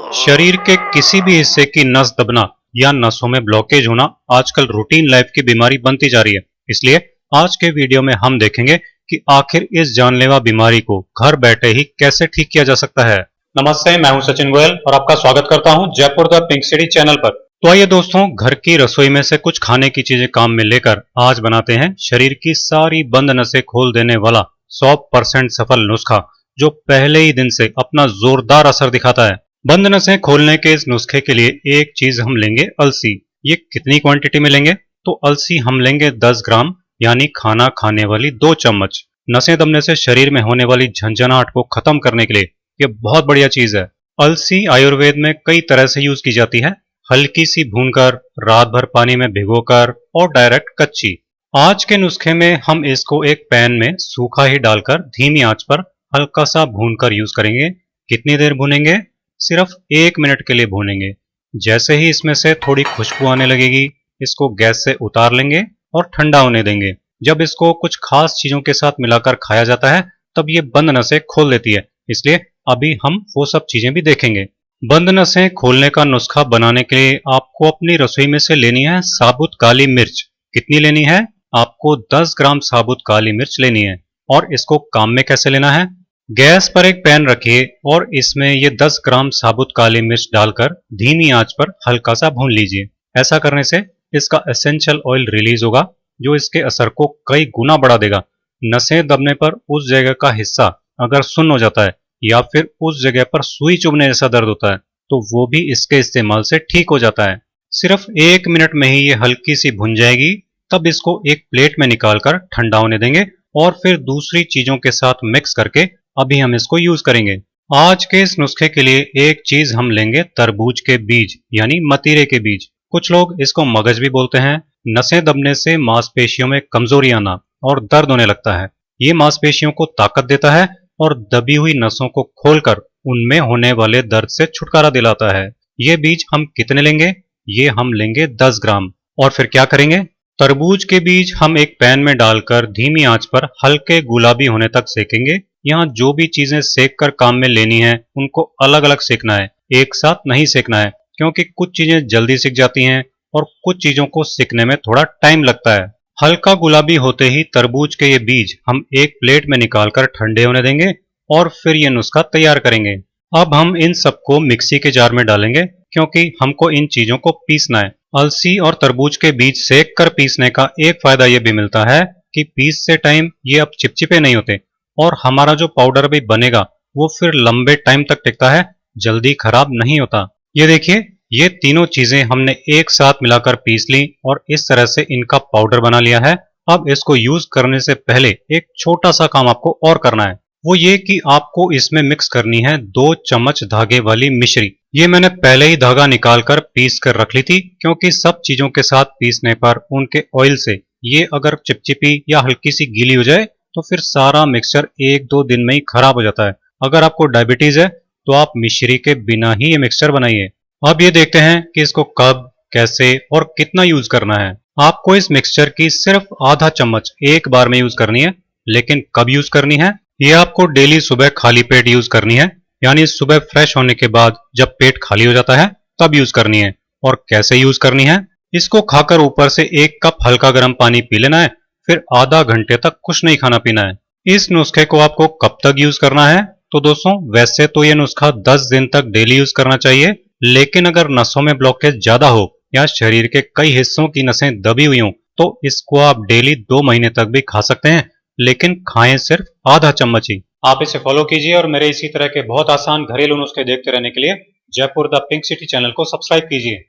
शरीर के किसी भी हिस्से की नस दबना या नसों में ब्लॉकेज होना आजकल रूटीन लाइफ की बीमारी बनती जा रही है। इसलिए आज के वीडियो में हम देखेंगे कि आखिर इस जानलेवा बीमारी को घर बैठे ही कैसे ठीक किया जा सकता है। नमस्ते, मैं हूं सचिन गोयल और आपका स्वागत करता हूं Jaipur the pink city channel पर। तो आइए दोस्तों, घर की रसोई में से कुछ खाने की चीजें काम में लेकर आज बनाते हैं शरीर की सारी बंद नसें खोल देने वाला 100% सफल नुस्खा, जो पहले ही दिन से अपना जोरदार असर दिखाता है। बंद नसें खोलने के इस नुस्खे के लिए एक चीज हम लेंगे, अलसी। ये कितनी क्वांटिटी में लेंगे? तो अलसी हम लेंगे 10 ग्राम, यानी खाना खाने वाली 2 चम्मच। नसें दबने से शरीर में होने वाली झंझनाहट को खत्म करने के लिए ये बहुत बढ़िया चीज है। अलसी आयुर्वेद में कई तरह से यूज की जाती है, हल्की सी भूनकर, रात भर पानी में भिगोकर और डायरेक्ट कच्ची। आज के नुस्खे में हम इसको एक पैन में सूखा ही डालकर धीमी आंच पर हल्का सा भूनकर यूज करेंगे। कितनी देर भूनेंगे? सिर्फ 1 मिनट के लिए भूनेंगे। जैसे ही इसमें से थोड़ी खुशबू आने लगेगी, इसको गैस से उतार लेंगे और ठंडा होने देंगे। जब इसको कुछ खास चीजों के साथ मिलाकर खाया जाता है, तब ये बंद नसें खोल देती है। इसलिए अभी हम वो सब चीजें भी देखेंगे। बंद नसें खोलने का नुस्खा बनाने के लिए आपको अपनी रसोई में से लेनी है साबुत काली मिर्च। कितनी लेनी है? आपको 10 ग्राम साबुत काली मिर्च लेनी है। और इसको काम में कैसे लेना है? गैस पर एक पैन रखिए और इसमें ये 10 ग्राम साबुत काली मिर्च डालकर धीमी आंच पर हल्का सा भून लीजिए। ऐसा करने से इसका एसेंशियल ऑयल रिलीज होगा, जो इसके असर को कई गुना बढ़ा देगा। नसें दबने पर उस जगह का हिस्सा अगर सुन्न हो जाता है या फिर उस जगह पर सुई चुभने जैसा दर्द होता है, तो वो भी इसके इस्तेमाल से ठीक हो जाता है। सिर्फ 1 मिनट में ही ये हल्की सी भुन जाएगी। तब इसको एक प्लेट में निकालकर ठंडा होने देंगे और फिर दूसरी चीजों के साथ मिक्स करके अभी हम इसको यूज करेंगे। आज के इस नुस्खे के लिए एक चीज हम लेंगे, तरबूज के बीज, यानी मतीरे के बीज। कुछ लोग इसको मगज भी बोलते हैं। नसें दबने से मांसपेशियों में कमजोरी आना और दर्द होने लगता है। ये मांसपेशियों को ताकत देता है और दबी हुई नसों को खोलकर उनमें होने वाले दर्द से छुटकारा दिलाता है। ये बीज हम कितने लेंगे? ये हम लेंगे 10 ग्राम। और फिर क्या करेंगे? तरबूज के बीज हम एक पैन में डालकर धीमी आंच पर हल्के गुलाबी होने तक सेकेंगे। यहाँ जो भी चीजें सेक कर काम में लेनी है, उनको अलग अलग सेकना है, एक साथ नहीं सेकना है, क्योंकि कुछ चीजें जल्दी सिक जाती हैं और कुछ चीजों को सिकने में थोड़ा टाइम लगता है। हल्का गुलाबी होते ही तरबूज के ये बीज हम एक प्लेट में निकालकर ठंडे होने देंगे और फिर ये नुस्खा तैयार करेंगे। अब हम इन सबको मिक्सी के जार में डालेंगे, क्योंकि हमको इन चीजों को पीसना है। अलसी और तरबूज के बीज सेक कर पीसने का एक फायदा यह भी मिलता है कि पीस से टाइम ये अब चिपचिपे नहीं होते और हमारा जो पाउडर भी बनेगा वो फिर लंबे टाइम तक टिकता है, जल्दी खराब नहीं होता। ये देखिए, ये तीनों चीजें हमने एक साथ मिलाकर पीस ली और इस तरह से इनका पाउडर बना लिया है। अब इसको यूज करने से पहले एक छोटा सा काम आपको और करना है। वो ये कि आपको इसमें मिक्स करनी है 2 चम्मच धागे वाली मिश्री। ये मैंने पहले ही धागा निकाल कर पीस कर रख ली थी, क्योंकि सब चीजों के साथ पीसने पर उनके ऑयल से ये अगर चिपचिपी या हल्की सी गीली हो जाए तो फिर सारा मिक्सचर 1-2 दिन में ही खराब हो जाता है। अगर आपको डायबिटीज है तो आप मिश्री के बिना ही ये मिक्सचर बनाइए। अब ये देखते हैं कि इसको कब, कैसे और कितना यूज करना है। आपको इस मिक्सचर की सिर्फ आधा चम्मच एक बार में यूज करनी है। लेकिन कब यूज करनी है? ये आपको डेली सुबह खाली पेट यूज करनी है, यानी सुबह फ्रेश होने के बाद जब पेट खाली हो जाता है तब यूज करनी है। और कैसे यूज करनी है? इसको खाकर ऊपर से 1 कप हल्का गर्म पानी पी लेना है, फिर आधा घंटे तक कुछ नहीं खाना पीना है। इस नुस्खे को आपको कब तक यूज करना है? तो दोस्तों, वैसे तो ये नुस्खा 10 दिन तक डेली यूज करना चाहिए, लेकिन अगर नसों में ब्लॉकेज ज्यादा हो या शरीर के कई हिस्सों की नसें दबी हुई हों, तो इसको आप डेली 2 महीने तक भी खा सकते हैं, लेकिन खाएं सिर्फ आधा चम्मच ही। आप इसे फॉलो कीजिए और मेरे इसी तरह के बहुत आसान घरेलू नुस्खे देखते रहने के लिए Jaipur the pink city channel को सब्सक्राइब कीजिए।